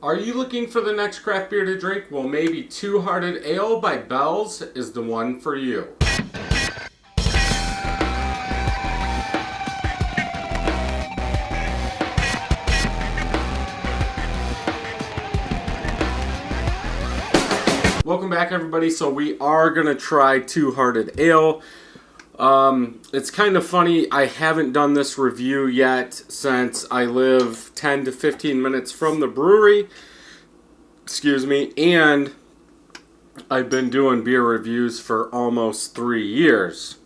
Are you looking for the next craft beer to drink? Well, maybe Two Hearted Ale by Bell's is the one for you. Welcome back, everybody. So we are going to try Two Hearted Ale. It's kind of funny, I haven't done this review yet since I live 10 to 15 minutes from the brewery. Excuse me. And I've been doing beer reviews for almost 3 years.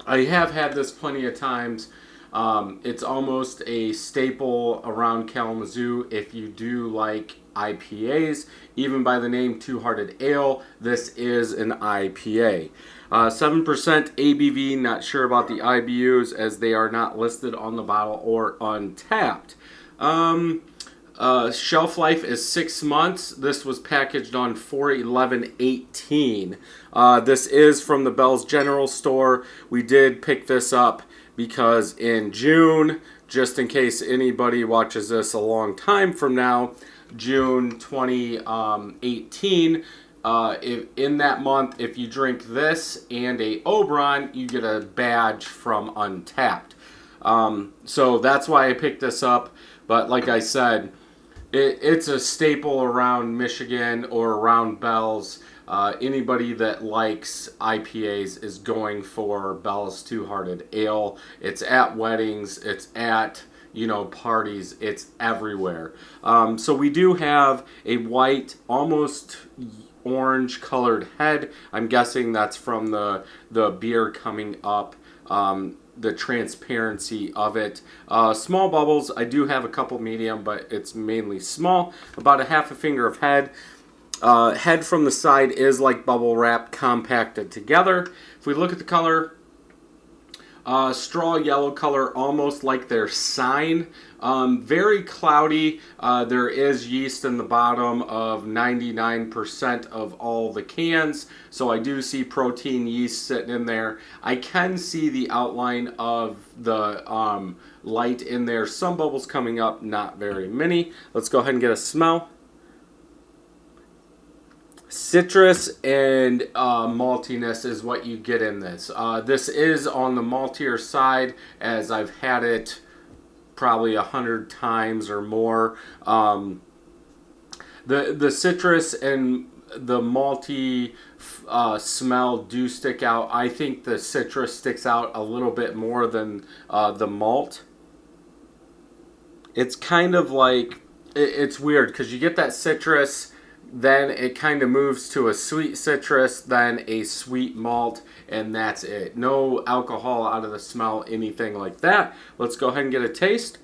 I have had this plenty of times. It's almost a staple around Kalamazoo if you do like IPAs. Even by the name Two Hearted Ale, this is an IPA. 7% ABV, not sure about the IBUs as they are not listed on the bottle or untapped. Shelf life is 6 months. This was packaged on 4/11/18. This is from the Bell's General Store. We did pick this up because in June, just in case anybody watches this a long time from now, June 2018, in that month, if you drink this and a Oberon, you get a badge from Untapped. So that's why I picked this up. But like I said, it's a staple around Michigan or around Bell's. Anybody that likes IPAs is going for Bell's Two Hearted Ale. It's at weddings. It's at parties. It's everywhere. So we do have a white, almost orange colored head. I'm guessing that's from the beer coming up. The transparency of it. Small bubbles. I do have a couple medium, but it's mainly small. About a half a finger of head. Head from the side is like bubble wrap compacted together. If we look at the color, straw yellow color, almost like their sign. Very cloudy. There is yeast in the bottom of 99% of all the cans, so I do see protein yeast sitting in there. I can see the outline of the light in there. Some bubbles coming up, not very many. Let's go ahead and get a smell. Citrus and maltiness is what you get in this. This is on the maltier side, as I've had it probably 100 times or more. The citrus and the malty smell do stick out. I think the citrus sticks out a little bit more than the malt. It's kind of like, it's weird because you get that citrus, then it kind of moves to a sweet citrus, then a sweet malt, and that's it. No alcohol out of the smell, anything like that. Let's go ahead and get a taste.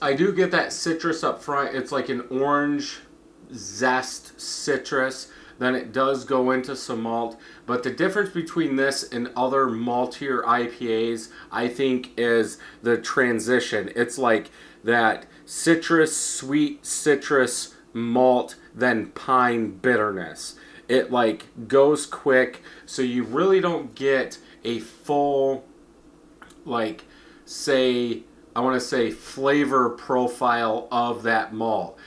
I do get that citrus up front. It's like an orange zest citrus. Then it does go into some malt. But the difference between this and other maltier IPAs, I think, is the transition. It's like that citrus, sweet citrus malt, then pine bitterness. It like goes quick, so you really don't get a full, like, say, I want to say flavor profile of that malt.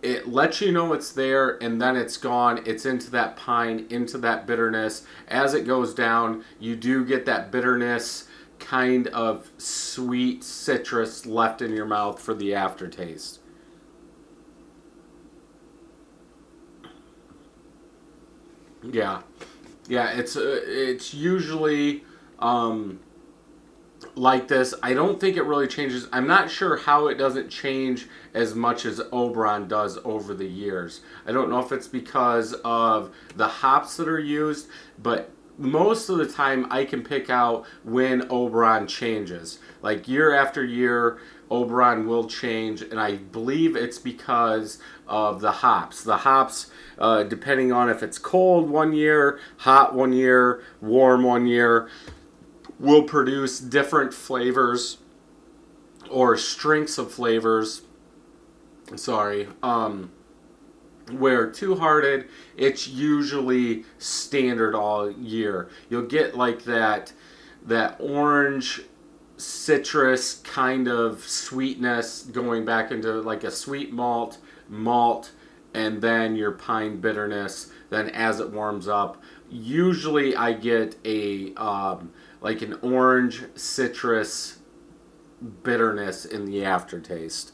It lets you know it's there, and then it's gone. It's into that pine, into that bitterness. As it goes down, you do get that bitterness, kind of sweet citrus left in your mouth for the aftertaste. Yeah, it's usually like this. I don't think it really changes. I'm not sure how it doesn't change as much as Oberon does over the years. I don't know if it's because of the hops that are used, but most of the time I can pick out when Oberon changes. Like year after year, Oberon will change, and I believe it's because of the hops. The hops, depending on if it's cold one year, hot one year, warm one year, will produce different flavors or strengths of flavors. Sorry. Where Two Hearted, it's usually standard all year. You'll get like that orange citrus kind of sweetness going back into like a sweet malt, and then your pine bitterness. Then as it warms up, usually I get a like an orange citrus bitterness in the aftertaste.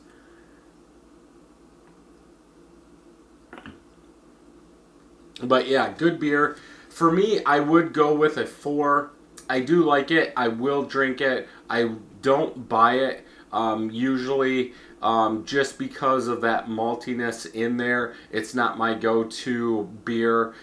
But yeah, good beer. For me, I would go with a 4. I do like it. I will drink it. I don't buy it usually just because of that maltiness in there. It's not my go-to beer.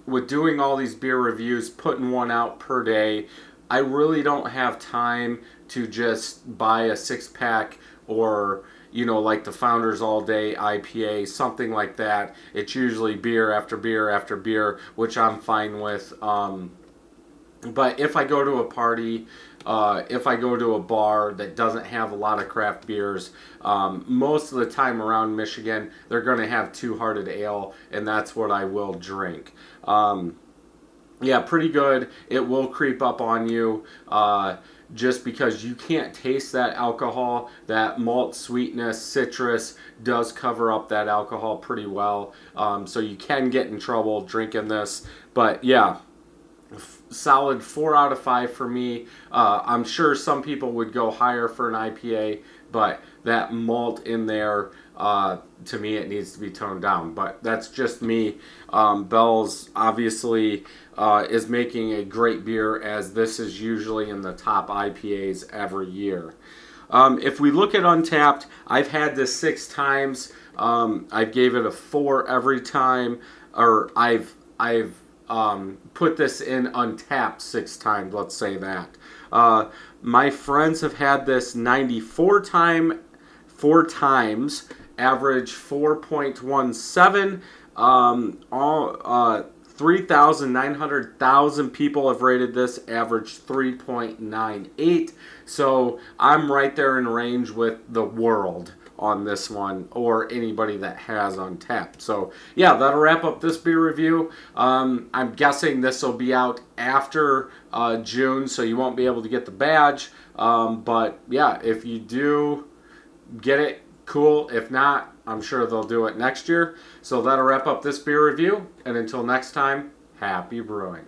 With doing all these beer reviews, putting one out per day, I really don't have time to just buy a 6-pack or like the Founders All Day IPA, something like that. It's usually beer after beer after beer, which I'm fine with. But if I go to a party, if I go to a bar that doesn't have a lot of craft beers, most of the time around Michigan, they're going to have Two Hearted Ale, and that's what I will drink. Yeah, pretty good. It will creep up on you just because you can't taste that alcohol. That malt sweetness, citrus does cover up that alcohol pretty well. So you can get in trouble drinking this. But yeah, solid 4 out of 5 for me. I'm sure some people would go higher for an IPA, but that malt in there, to me, it needs to be toned down. But that's just me. Bell's obviously is making a great beer, as this is usually in the top IPAs every year. If we look at Untapped, I've had this 6 times. I gave it a 4 every time, or I've put this in Untapped 6 times, let's say that. My friends have had this 94 4 times, average 4.17. 3,900,000 people have rated this, average 3.98. So I'm right there in range with the world on this one, or anybody that has Untapped. So yeah, that'll wrap up this beer review. I'm guessing this will be out after June, so you won't be able to get the badge. But yeah, if you do get it, cool. If not, I'm sure they'll do it next year. So that'll wrap up this beer review. And until next time, happy brewing.